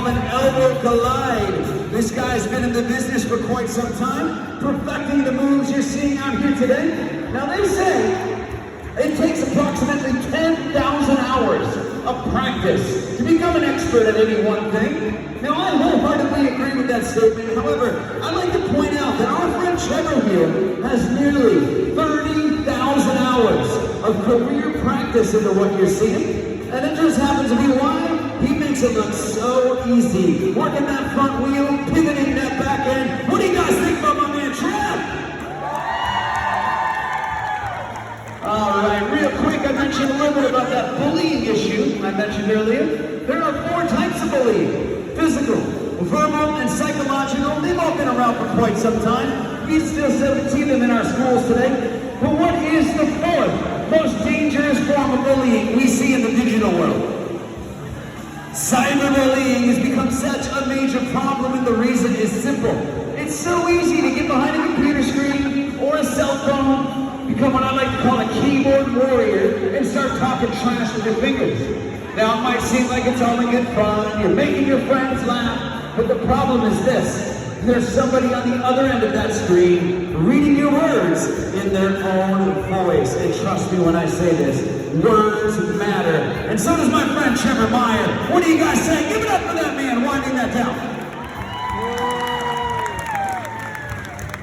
call an elbow glide. This guy's been in the business for quite some time, perfecting the moves you're seeing out here today. Now they say it takes approximately 10,000 hours of practice to become an expert at any one thing. Now I wholeheartedly agree with that statement. However, I'd like to point out that our friend Trevor here has nearly 30,000 hours of career practice into what you're seeing. And it just happens to be why he makes it look so easy. Working that front wheel, pivoting that back end. What do you guys think about my man Trev? All right, real quick, I mentioned a little bit about that bullying issue I mentioned earlier. There are 4 types of bullying: physical, verbal, and psychological. They've all been around for quite some time. We still see them in our schools today. But what is the 4th most dangerous form of bullying we see in the digital world? Cyberbullying has become such a major problem, and the reason is simple. It's so easy to get behind a computer screen or a cell phone, become what I like to call a keyboard warrior, and start talking trash with your fingers. Now it might seem like it's all in good fun, you're making your friends laugh, but the problem is this. There's somebody on the other end of that screen reading your words in their own voice. And trust me when I say this, words matter. And so does my friend Trevor Meyer. What do you guys say? Give it up for that man winding that down.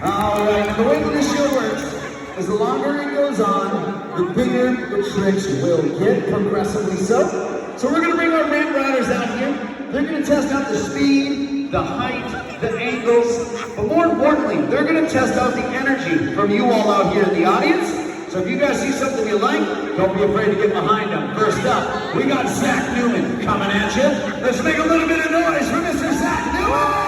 All right, the way that this show works is the longer it goes on, the bigger the tricks will get, progressively so. So we're gonna bring our ramp riders out here. They're gonna test out the speed, the height, the angles, but more importantly, they're gonna test out the energy from you all out here in the audience. So if you guys see something you like, don't be afraid to get behind them. First up, we got Zach Newman coming at you. Let's make a little bit of noise for Mr. Zach Newman!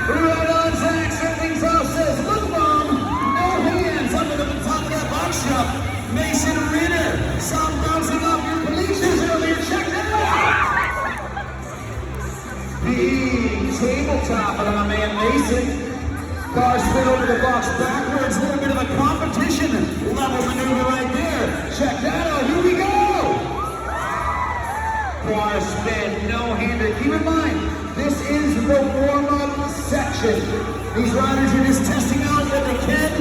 Right on, Zach, something's off, says, look, Mom, no hands up at the top of that box shop. Mason Ritter, some bouncing off your bleachers earlier, check that out! Big tabletop on my man Mason. Car spin over the box backwards, a little bit of a competition level maneuver right there. Check that out, here we go! Car spin, no-hander. Keep in mind, this is the warm-up section. These riders are just testing out what they can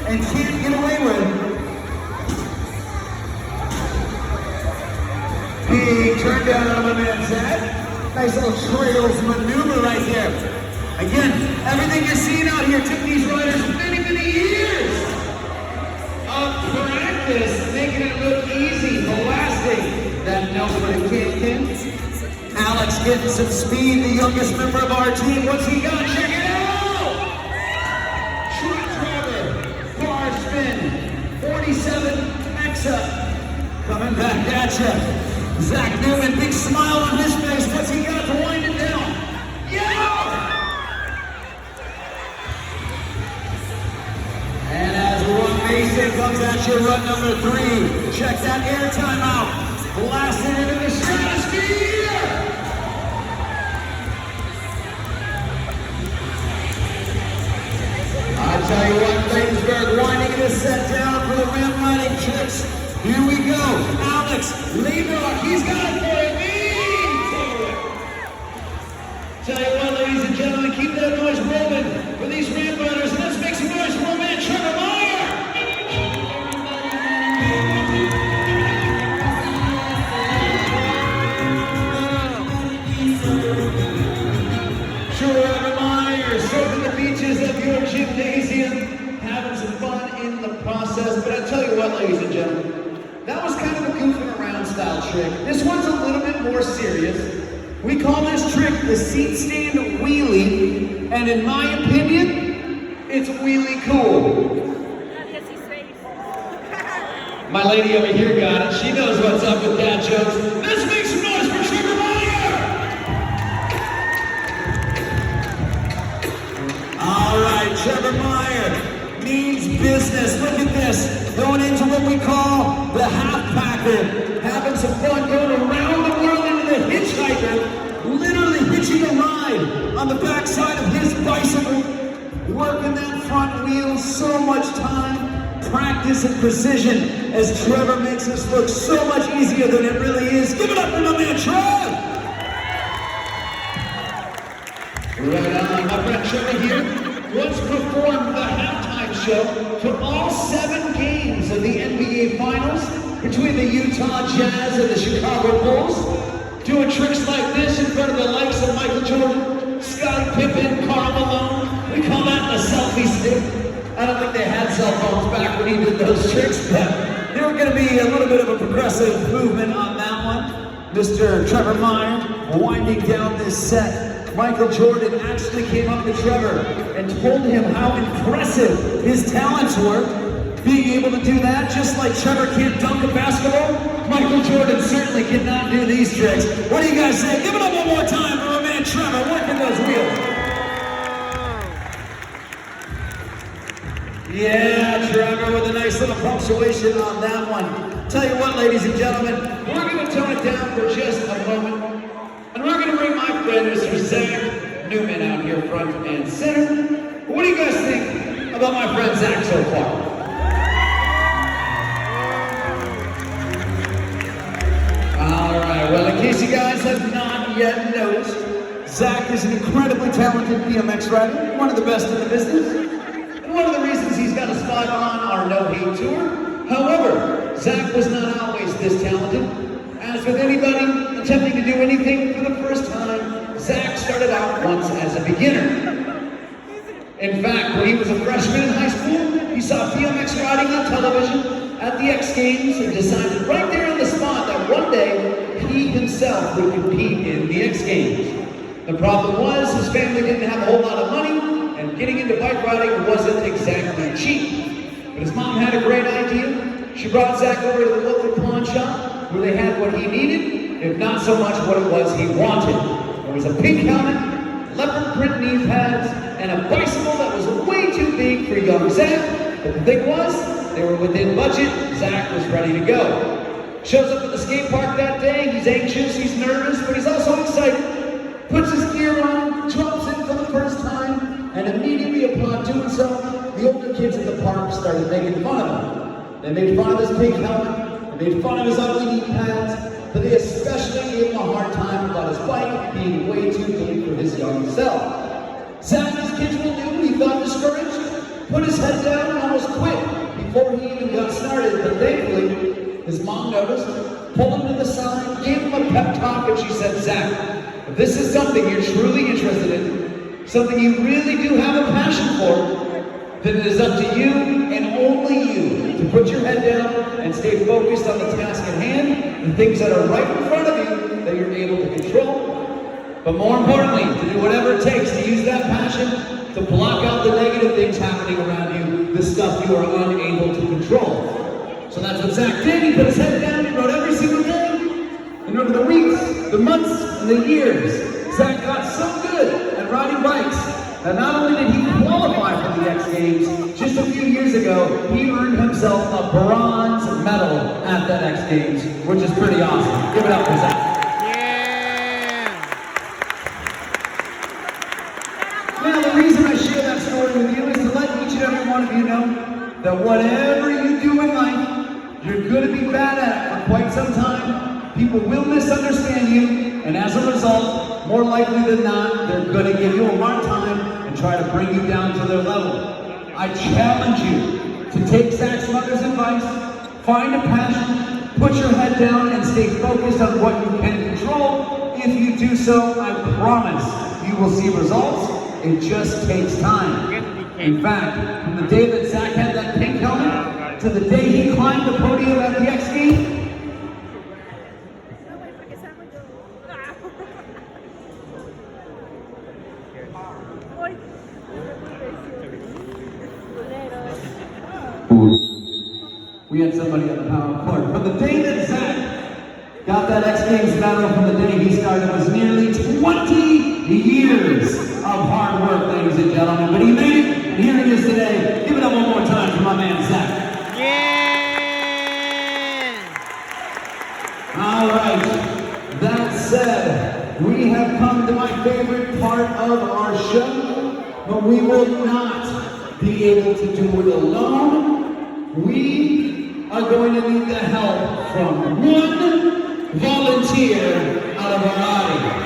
and can't get away with. Big turn down on my man Zach. Nice little trails maneuver right there. Again, everything you're seeing out here took these riders many, many years of practice, making it look easy, blasting that nobody can. Alex getting some speed, the youngest member of our team. What's he got? Check it out! Trevor, bar spin, 47 X-up, coming back at you. Zach Newman, big smile on his face. What's he got to wind it down? Yeah! And as Ron Mason comes at you, run number 3. Check that air time out. Blasting into the stratosphere! I tell you what, Bladensburg winding this set down for the ramp riding tricks. Here we go, Alex Lieberlock, he's got it for you, Tell you what, ladies and gentlemen, keep that noise rolling for these ramp riders. Let's make some noise for my man, Trevor Meyer! Trevor Meyer, soaking the beaches of your gymnasium, having some fun in the process. But I tell you what, ladies and gentlemen, that was kind of a goofing around style trick. This one's a little bit more serious. We call this trick the seat stand wheelie, and in my opinion, it's wheelie cool. My lady over here got it. She knows what's up with dad jokes. Let's make some noise for Trevor Meyer! All right, Trevor Meyer means business. Look at this. Going into what we call the half-packer. Having some fun going around the world into the hitchhiker. Literally hitching a ride on the backside of his bicycle. Working that front wheel so much time. practice and precision as Trevor makes this look so much easier than it really is. Give it up for my man, Trev! Right on, my friend Trevor here once performed the halftime show for all 7 games of the NBA Finals between the Utah Jazz and the Chicago Bulls, doing tricks like this in front of the likes of Michael Jordan, Scottie Pippen, Karl Malone. We call that the selfie stick. I don't think they had cell phones back when he did those tricks, but there were going to be a little bit of a progressive movement on that one. Mr. Trevor Meyer winding down this set. Michael Jordan actually came up to Trevor and told him how impressive his talents were. Being able to do that, just like Trevor can't dunk a basketball, Michael Jordan certainly cannot do these tricks. What do you guys say? Give it up one more time for our man Trevor working those wheels. Yeah, Trevor with a nice little punctuation on that one. Tell you what, ladies and gentlemen, we're going to tone it down for just a moment. And we're going to bring my friend, Mr. Zach Newman, out here front and center. What do you guys think about my friend Zach so far? All right, well, in case you guys have not yet noticed, Zach is an incredibly talented BMX rider, one of the best in the business. And one of the reasons he's got a spot on our No Hate Tour. However, Zach was not always this talented. As with anybody attempting to do anything for the first time, Zach started out once as a beginner. In fact, when he was a freshman in high school, he saw BMX riding on television at the X Games and decided right there on the spot that one day he himself would compete in the X Games. The problem was his family didn't have a whole lot of money, and getting into bike riding wasn't exactly cheap. But his mom had a great idea. She brought Zach over to the local pawn shop where they had what he needed, if not so much what it was he wanted. There was a pink helmet, leopard print knee pads, and a bicycle that was way too big for young Zach. But the thing was, they were within budget. Zach was ready to go. Shows up at the skate park that day. He's anxious, he's nervous, but he's also excited. Puts his gear on, drops in for the first time, and immediately upon doing so, the older kids at the park started making fun of him. They made fun of his pink helmet, they made fun of his ugly knee pads, but they especially gave him a hard time about his bike being way too big for his young self. Zach, as kids will do, he got discouraged, put his head down, and almost quit before he even got started. But thankfully, his mom noticed, pulled him to the side, gave him a pep talk, and she said, Zach, if this is something you're truly interested in, something you really do have a passion for, then it is up to you and only you to put your head down and stay focused on the task at hand, the things that are right in front of you that you're able to control. But more importantly, to do whatever it takes to use that passion to block out the negative things happening around you, the stuff you are unable to control. So that's what Zach did. He put his head down, he rode every single day. And over the weeks, the months, and the years, Zach got so good at riding bikes that not only did he qualify for the X Games, just a few years ago, he earned himself a bronze medal at that X Games, which is pretty awesome. Give it up for Zach. Yeah! Now, the reason I share that story with you is to let each and every one of you know that whatever you do in life, you're going to be bad at it for quite some time. People will misunderstand you, and as a result, more likely than not, they're going to give you a hard time and try to bring you down to their level. I challenge you to take Zach's mother's advice, find a passion, put your head down, and stay focused on what you can control. If you do so, I promise you will see results. It just takes time. In fact, from the day that Zach had that pink helmet to the day he climbed the podium at the X Games, we had somebody on the power cord. From the day that Zach got that X Games medal, from the day he started, was nearly 20 years of hard work, ladies and gentlemen. But he made it, and here he is today. Give it up one more time for my man, Zach. Yeah! All right. That said, we have come to my favorite part of our show, but we will not be able to do it alone. we are going to need the help from one volunteer out of our audience.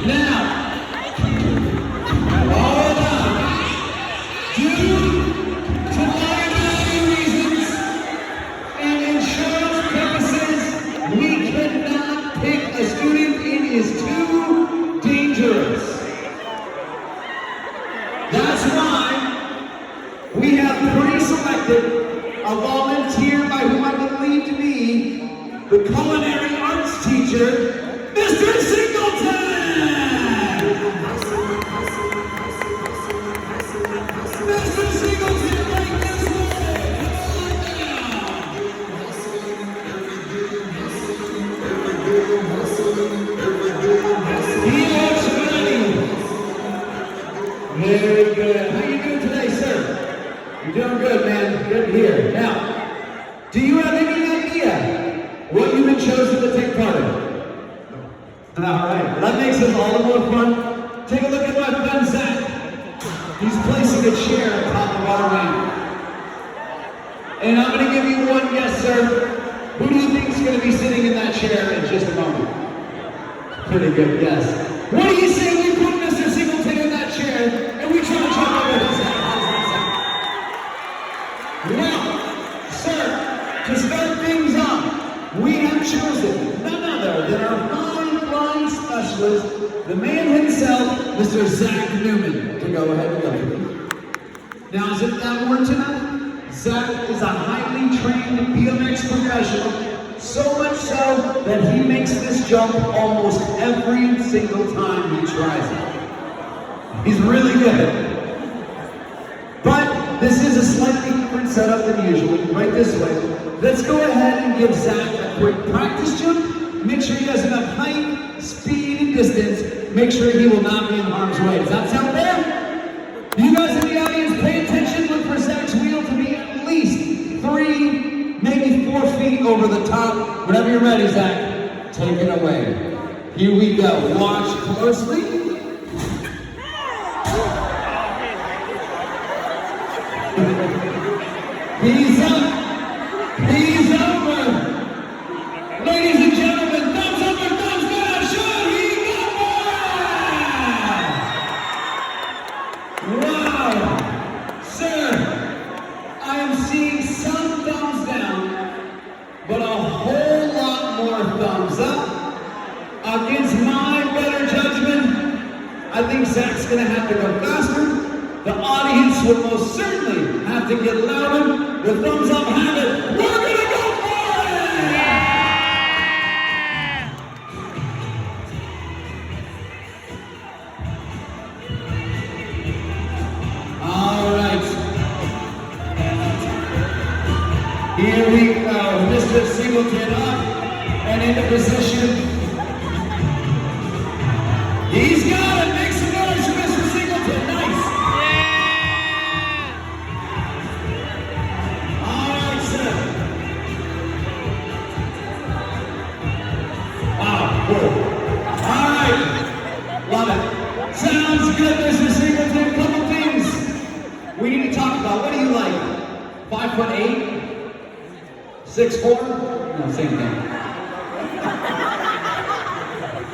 Now, hold on. Due to liability reasons and insurance purposes, we cannot pick a student. It is too dangerous. That's why we have pre-selected a volunteer by whom I believe to be the culinary arts teacher, Mr. Singleton! Mr. Singleton, right this way! He looks ready. Very good. How you doing today, sir? You're doing good, man. Good to hear. Now, do you have any idea what you've been chosen to take part in? All right. That makes it all the more fun. Take a look at my friend Zach. He's placing a chair atop of our ramp. And I'm going to give you one yes, sir. Who do you think is going to be sitting in that chair in just a moment? Pretty good guess. What do you say we put Mr. Singleton in that chair and we try to jump over his head? Well, sir, to start things off, we have chosen none other than our high-flying specialist, the man himself, Mr. Zach Newman, to go ahead and go. Now, is it that word tonight? Zach is a highly trained BMX professional, so much so that he makes this jump almost every single time he tries it. He's really good. But this is a slightly different setup than usual. Right this way. Let's go ahead and give Zach a quick practice jump. Make sure he has enough height, speed, and distance. Make sure he will not be in harm's way. Does that sound fair? You guys in the audience, pay attention. Look for Zach's wheel to be at least 3, maybe 4 feet over the top. Whenever you're ready, Zach, take it away. Here we go. Watch closely. He's up. He's over. Ladies and gentlemen, thumbs up or thumbs down. Show he got more. Wow. Sir, I am seeing some thumbs down, but a whole lot more thumbs up. Against my better judgment, I think Zach's gonna have to go faster. The audience will most certainly have to get louder. The thumbs up have it. We're gonna go for it! All right. Here we go. Mr. Singleton up and into position. He's got it. Make some noise for Mr. Singleton. Nice. All right, sir. Wow, cool. All right. Love it. Sounds good, Mr. Singleton. Couple things we need to talk about. What do you like? 5'8"? 6'4"? No, same thing.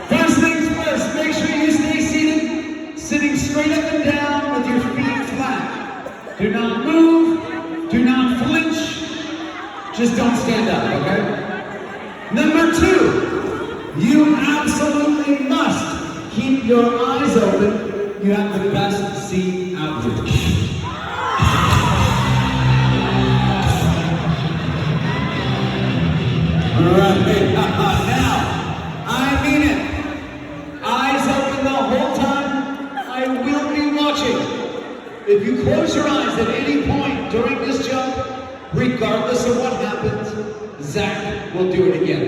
First things first, make sure you stay seated, sitting straight up and down with your feet flat. Do not move, do not flinch, just don't stand up, okay? Number 2, you absolutely must keep your eyes open. You have the best seat out here. All right, now, I mean it. Eyes open the whole time. I will be watching. If you close your eyes at any point during this jump, regardless of what happens, Zach will do it again.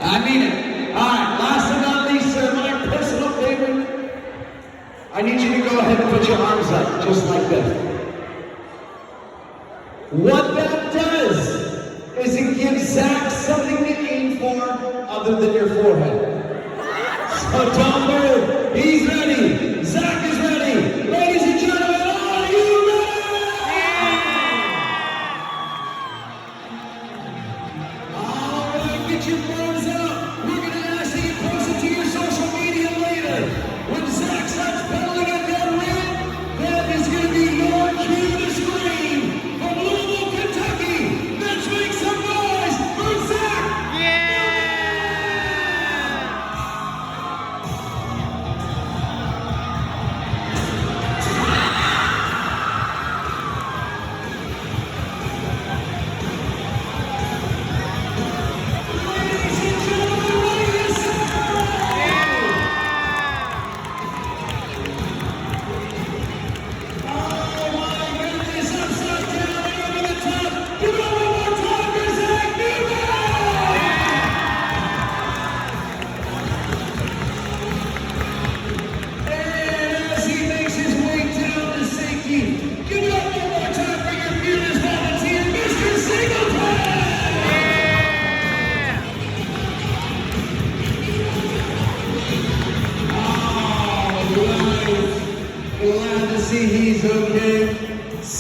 I mean it. All right, last but not least, sir, my personal favorite. I need you to go ahead and put your arms up, just like this. What that does is it gives Zach something to aim for other than your forehead. So don't move. He's ready. Zach is ready.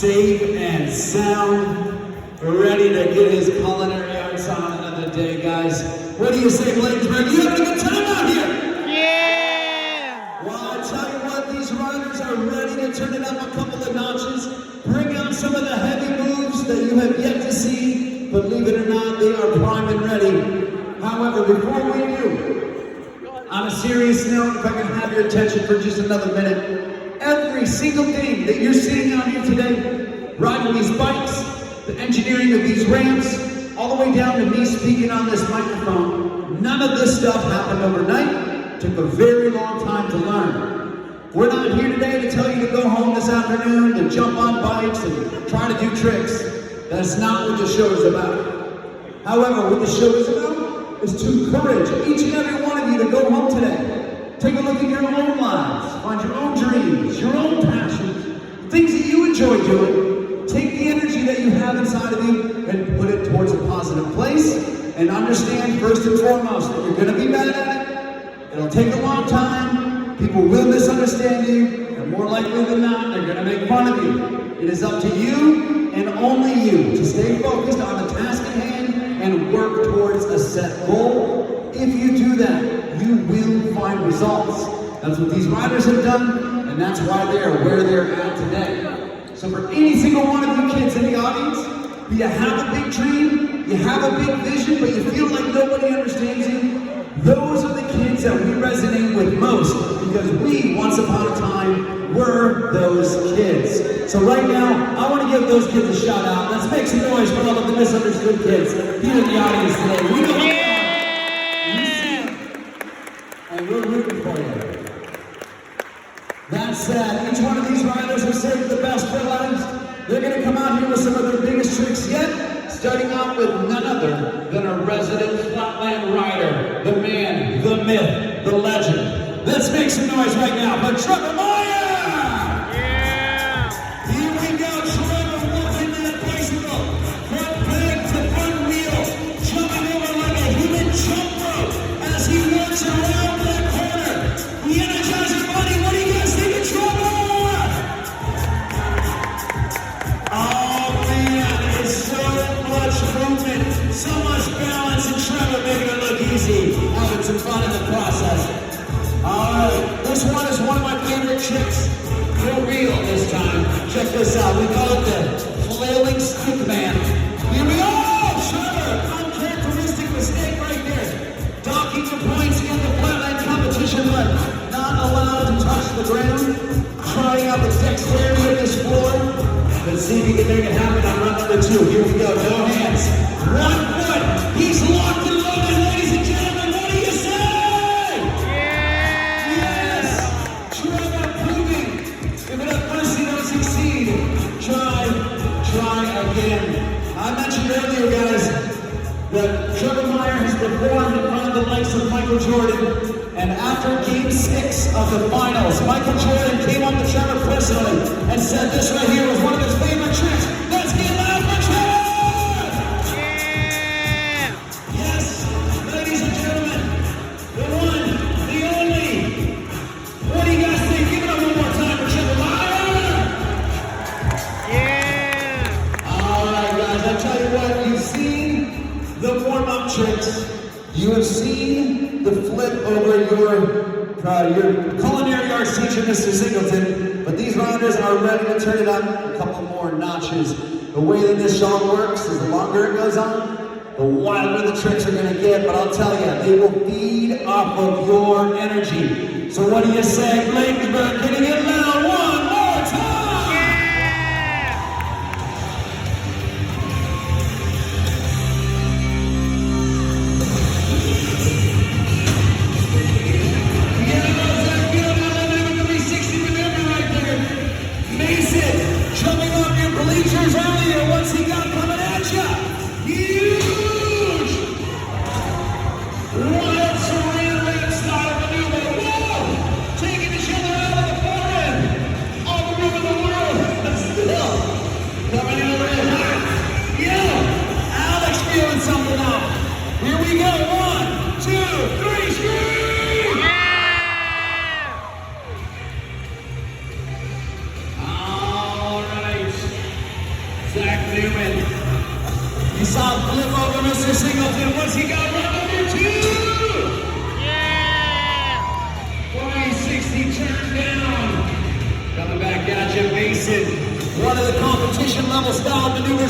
safe and sound, ready to get his culinary arts on another day, guys. What do you say, Bladensburg? You having a good time out here? Yeah! Well, I tell you what, these riders are ready to turn it up a couple of notches, bring out some of the heavy moves that you have yet to see. Believe it or not, they are primed and ready. However, before we do, on a serious note, if I can have your attention for just another minute, every single thing that you're seeing out here today, riding these bikes, the engineering of these ramps, all the way down to me speaking on this microphone, none of this stuff happened overnight. It took a very long time to learn. We're not here today to tell you to go home this afternoon, to jump on bikes and try to do tricks. That's not what the show is about. However, what the show is about is to encourage each and every one of you to go home today. Take a look at your own lives, find your own dreams, your own passions, things that you enjoy doing. Take the energy that you have inside of you and put it towards a positive place. And understand, first and foremost, that you're going to be bad at it. It'll take a long time. People will misunderstand you. And more likely than not, they're going to make fun of you. It is up to you and only you to stay focused on the task at hand and work towards a set goal. If you do that, you will find results. That's what these riders have done, and that's why they are where they're at today. So for any single one of you kids in the audience, you have a big dream, you have a big vision, but you feel like nobody understands you, those are the kids that we resonate with most, because we, once upon a time, were those kids. So right now, I want to give those kids a shout out. Let's make some noise for all of the misunderstood kids here in the audience today. We know you see them, and we're rooting for you. That said, each one of these riders have saved the best for lives. They're going to come out here with some of their biggest tricks yet, starting out with none other than a resident flatland rider, the man, the myth, the legend. Let's make some noise right now for Trevor Meyer! Yeah! Here we go, Trevor walking that bicycle, front leg to front wheel, jumping over like a human jump rope as he works around that corner. The Energizer Bunny, what do you guys think of Trevor? Oh man, it's so much movement, so much balance, and Trevor making it look easy, having some fun in the process. Alright, this one is one of my favorite tricks. For real this time. Check this out. We call it the flailing stick man. Here we go! Trevor! Uncharacteristic mistake right there. Docking the points in the flatland competition, but not allowed to touch the ground. Trying out the dexterity of this floor. Let's see if he can make it happen on run number 2. Here we go. No hands. 1 foot. He's locked and loaded, ladies and gentlemen. What do you say? Succeed. Try again. I mentioned earlier, guys, that Trevor Meyer has performed in front of the likes of Michael Jordan. And after Game 6 of the finals, Michael Jordan came up to Trevor personally and said this right here was one of his favorite tricks. Let's get loud for Trevor! Yeah! Yes, ladies and gentlemen, the one, the only. What do you guys think? Give it up one more time for Trevor Meyer! I tell you what, you've seen the warm-up tricks. You have seen the flip over your culinary arts teacher, Mr. Singleton. But these riders are ready to turn it up a couple more notches. The way that this show works is the longer it goes on, the wilder the tricks are going to get. But I'll tell you, they will feed off of your energy. So what do you say, Bladensburg? Can you get loud one more time? Jumping off your bleachers earlier, what's he got coming at you? Huge! Wild Saran Wrap style maneuver. Whoa! Taking each other out of the forehand.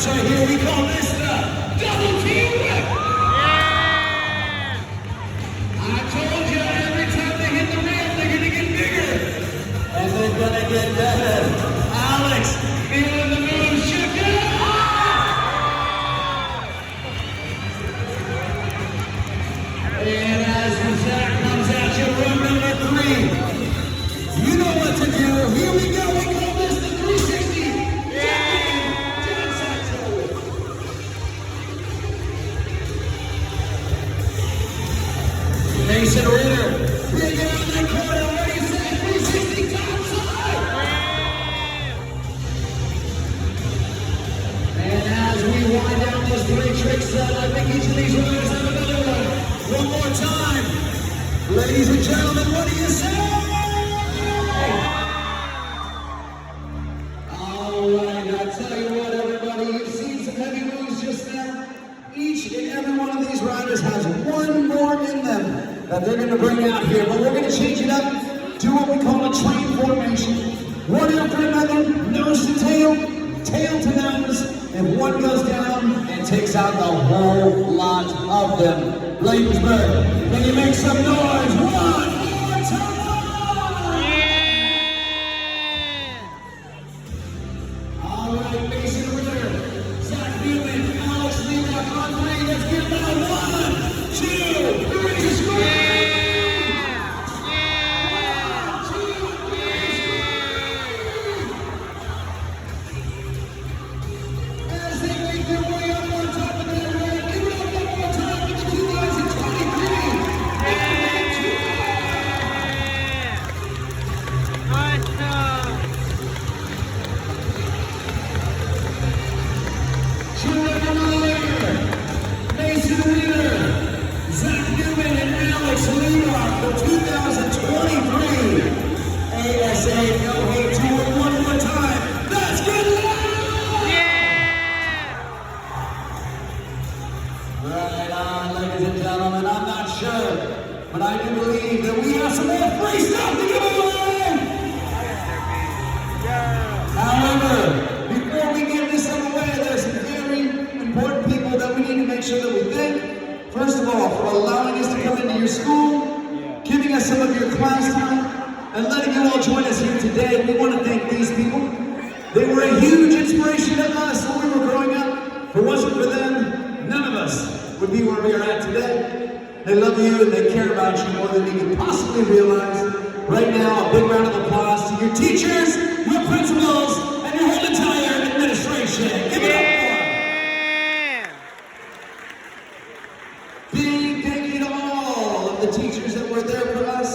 match right here. We call this the Double Team Whip. I told you, every time they hit the rail, they're gonna get bigger. And they're gonna get better. Alex, feeling the move, check it out. And as Zach comes at you, room number 3. You know what to do. Here we go. We call this the 360. Mason Ritter, bring it on that corner. Ready, set, 360 topside. And as we wind down this 3-trick set, I think each of these riders have another one. One more time. Ladies and gentlemen, what do you say? All right, I tell you what, everybody, you've seen some heavy moves just now. Each and every one of these riders has one more in them that they're going to bring out here, but we're going to change it up, do what we call a train formation. One after another, nose to tail, tail to nose, and one goes down and takes out the whole lot of them. Bladensburg, can you make some noise? One more time! Yeah. All right, Mason Ritter, Zach Newman, Alex Leacock on 3. Let's get that 1, 2, 3, scream! As they make their way up on top of that ramp, give it up one more time for the 2023. Awesome. Mason Ritter, Zach Newman, and Alex Leacock, the 2023 ASA No Hate Tour. One more time. Let's get loud! Yeah. Right on, ladies and gentlemen. I'm not sure, but I do believe that we have some more free stuff to give away. However, before we give this stuff away, there's some very important people that we need to make sure that we thank. First of all, for allowing us to come into your school, giving us some of your class time, and letting you all join us here today. We want to thank these people. They were a huge inspiration to us when we were growing up. If it wasn't for them, none of us would be where we are at today. They love you and they care about you more than you can possibly realize. Right now, a big round of applause to your teachers, your principals, and your whole entire administration. Give it up for them. Big thank you to all of the teachers that were there for us,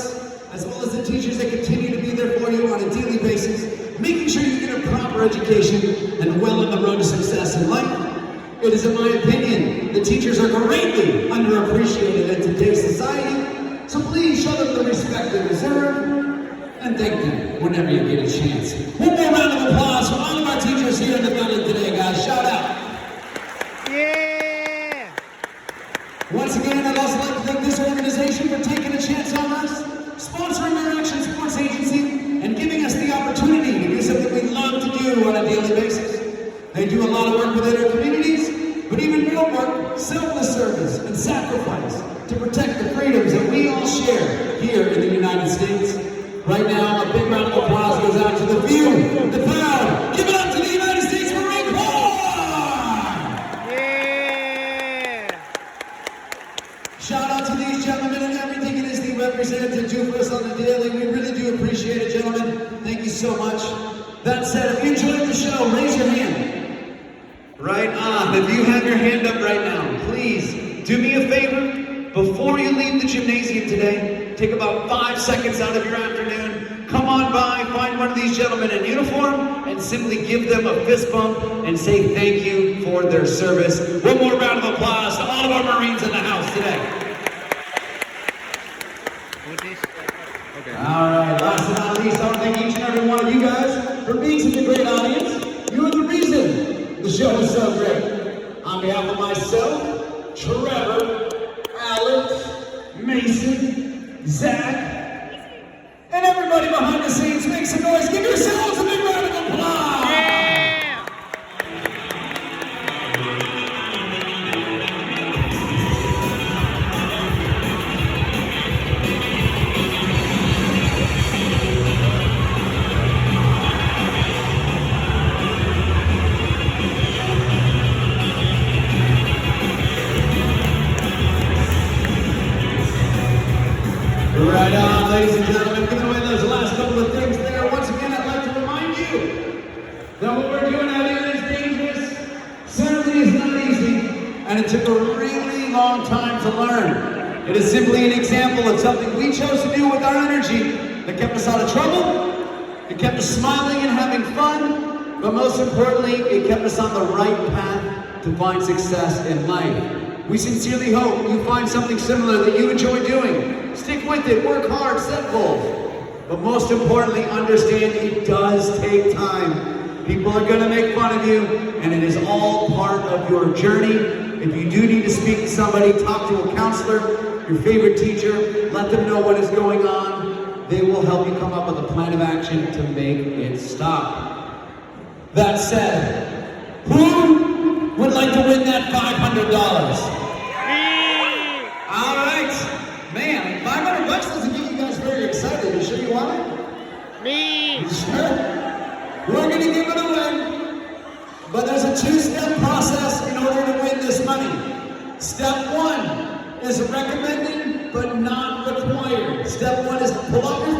as well as the teachers that continue to be there for you on a daily basis, making sure you get a proper education and well on the road to success in life. It is in my opinion, the teachers are greatly underappreciated in today's society, so please show them the respect they deserve, and thank them whenever you get a chance. One more round of applause for all of our teachers here in the building today, guys. Shout out. Yeah. Once again, I'd also like to thank this organization for taking a chance on us, sponsoring our Action Sports Agency, and giving us the opportunity to do something we love to do on a daily basis. They do a lot of work within our communities, but even more work, selfless service and sacrifice to protect the freedoms that we all share here in the United States. Right now, a big round of applause goes out to the few, the proud. Give it up to the United States Marine Corps! Yeah. Shout out to these gentlemen and everything it is they represent and do for us on the daily. We really do appreciate it, gentlemen. Thank you so much. That said, if you enjoyed the show, raise your hand. Right on. If you have your hand up right now, please do me a favor. Before you leave the gymnasium today, take about 5 seconds out of your afternoon. Come on by, find one of these gentlemen in uniform, and simply give them a fist bump and say thank you for their service. One more round of applause to all of our Marines in the house today. Okay. All right, last but not least, I want to thank each and every one of you guys for being such a great audience. You are the reason the show is so great. On behalf of myself, Trevor, Alex, Mason, Zach, and everybody behind the scenes, make some noise. Give yourselves a big round of applause. Yeah. Right on, ladies and gentlemen, giving away those last couple of things there. Once again, I'd like to remind you that what we're doing out here is dangerous, certainly is not easy, and it took a really long time to learn. It is simply an example of something we chose to do with our energy that kept us out of trouble, it kept us smiling and having fun, but most importantly, it kept us on the right path to find success in life. We sincerely hope you find something similar that you enjoy doing. Stick with it, work hard, set goals. But most importantly, understand it does take time. People are gonna make fun of you, and it is all part of your journey. If you do need to speak to somebody, talk to a counselor, your favorite teacher, let them know what is going on. They will help you come up with a plan of action to make it stop. That said, who would like to win that $500? All right, man, $500 doesn't get you guys very excited. You sure you want it? Me. You sure? We're gonna give it away, but there's a two-step process in order to win this money. Step one is recommended, but not required. Step one is pull up your